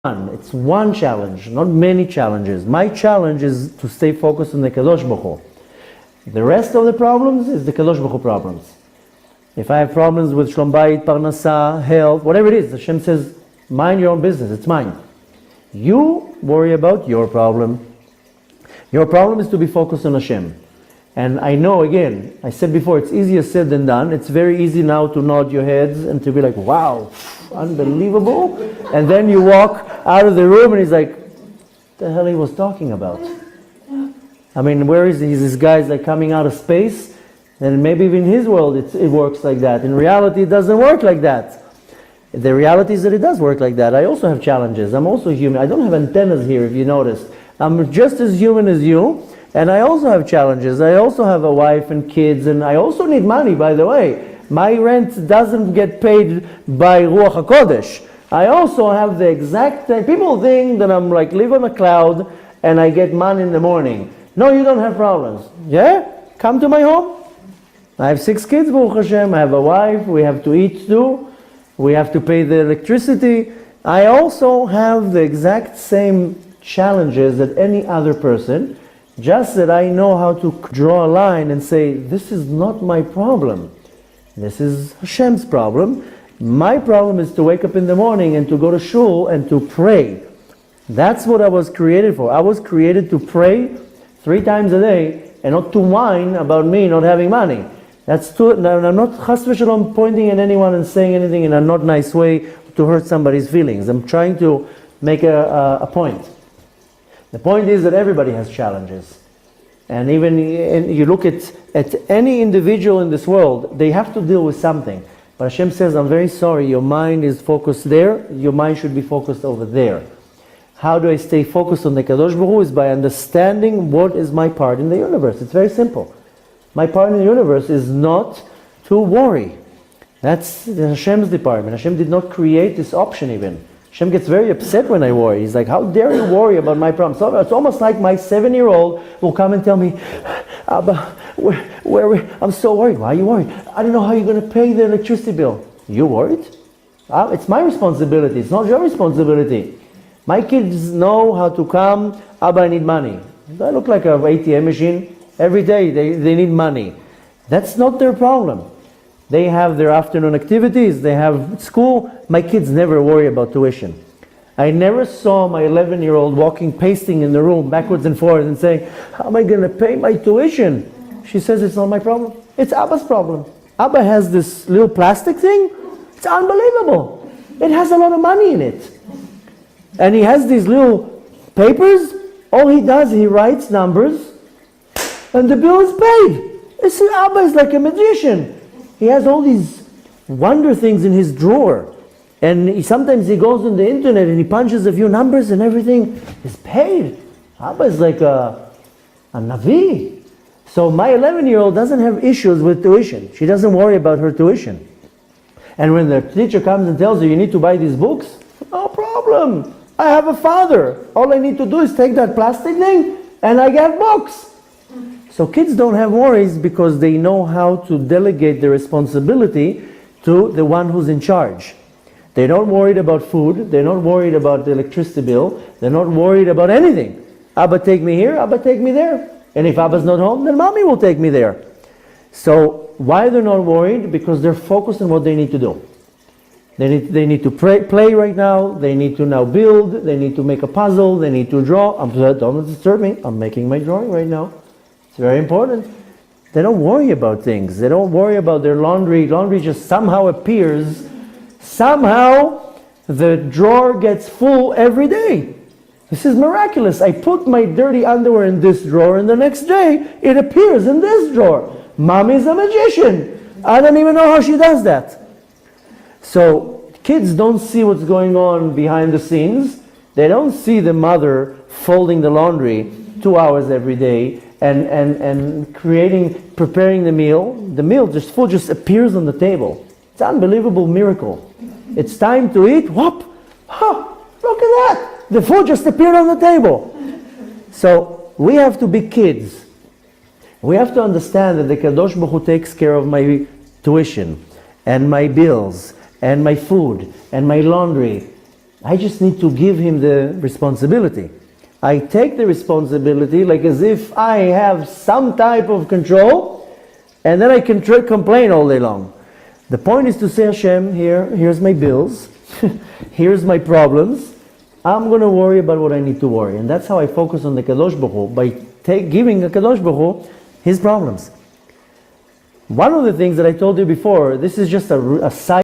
one. It's one challenge, not many challenges. My challenge is to stay focused on the Kadosh Baruch Hu. The rest of the problems is the Kadosh Baruch Hu problems. If I have problems with Shlom Bayit, Parnasa, health, whatever it is, Hashem says, mind your own business, it's mine. You worry about your problem. Your problem is to be focused on Hashem. And I know, again, I said before, it's easier said than done. It's very easy now to nod your heads and to be like, wow, unbelievable. And then you walk out of the room and he's like, what the hell he was talking about? I mean, where is he? This guy's like coming out of space. And maybe even in his world it works like that. In reality, it doesn't work like that. The reality is that it does work like that. I also have challenges. I'm also human. I don't have antennas here, if you noticed. I'm just as human as you. And I also have challenges. I also have a wife and kids. And I also need money, by the way. My rent doesn't get paid by Ruach HaKodesh. I also have the exact thing. People think that I'm like live on a cloud and I get money in the morning. No, you don't have problems. Yeah? Come to my home. I have 6 kids, Baruch Hashem. I have a wife. We have to eat too. We have to pay the electricity. I also have the exact same challenges that any other person, just that I know how to draw a line and say, this is not my problem. This is Hashem's problem. My problem is to wake up in the morning and to go to shul and to pray. That's what I was created for. I was created to pray 3 times a day and not to whine about me not having money. That's too, I'm not chas v'shalom pointing at anyone and saying anything in a not nice way to hurt somebody's feelings. I'm trying to make a point. The point is that everybody has challenges. And even you look at any individual in this world, they have to deal with something. But Hashem says, I'm very sorry, your mind is focused there, your mind should be focused over there. How do I stay focused on the Kadosh Baruch Hu? Is by understanding what is my part in the universe. It's very simple. My part in the universe is not to worry. That's Hashem's department. Hashem did not create this option even. Hashem gets very upset when I worry. He's like, how dare you worry about my problem? So it's almost like my 7-year-old will come and tell me, Abba, I'm so worried. Why are you worried? I don't know how you're going to pay the electricity bill. You worried? It's my responsibility. It's not your responsibility. My kids know how to come, Abba, I need money. I look like an ATM machine. Every day they need money. That's not their problem. They have their afternoon activities, they have school. My kids never worry about tuition. I never saw my 11-year-old walking, pacing in the room backwards and forwards and saying, how am I going to pay my tuition? She says, it's not my problem. It's Abba's problem. Abba has this little plastic thing. It's unbelievable. It has a lot of money in it. And he has these little papers. All he does, he writes numbers. And the bill is paid. Abba is like a magician. He has all these wonder things in his drawer. And sometimes he goes on the internet and he punches a few numbers and everything is paid. Abba is like a Navi. So my 11-year-old doesn't have issues with tuition. She doesn't worry about her tuition. And when the teacher comes and tells her, you need to buy these books, no problem. I have a father. All I need to do is take that plastic thing and I get books. So kids don't have worries because they know how to delegate the responsibility to the one who's in charge. They're not worried about food. They're not worried about the electricity bill. They're not worried about anything. Abba, take me here. Abba, take me there. And if Abba's not home, then mommy will take me there. So why they're not worried? Because they're focused on what they need to do. They need to play right now. They need to now build. They need to make a puzzle. They need to draw. Don't disturb me. I'm making my drawing right now. Very important. They don't worry about things. They don't worry about their laundry. Laundry just somehow appears. Somehow the drawer gets full every day. This is miraculous. I put my dirty underwear in this drawer and the next day it appears in this drawer. Mommy's a magician. I don't even know how she does that. So kids don't see what's going on behind the scenes. They don't see the mother folding the laundry 2 hours every day and preparing the meal. The meal just appears on the table. It's an unbelievable miracle. It's time to eat. Whoop! Oh, look at that! The food just appeared on the table. So we have to be kids. We have to understand that the Kadosh Baruch Hu takes care of my tuition and my bills and my food and my laundry. I just need to give him the responsibility. I take the responsibility like as if I have some type of control, and then I can complain all day long. The point is to say, Hashem, here's my bills, here's my problems. I'm going to worry about what I need to worry. And that's how I focus on the Kadosh Baruch Hu, by giving the Kadosh Baruch Hu his problems. One of the things that I told you before, this is just a side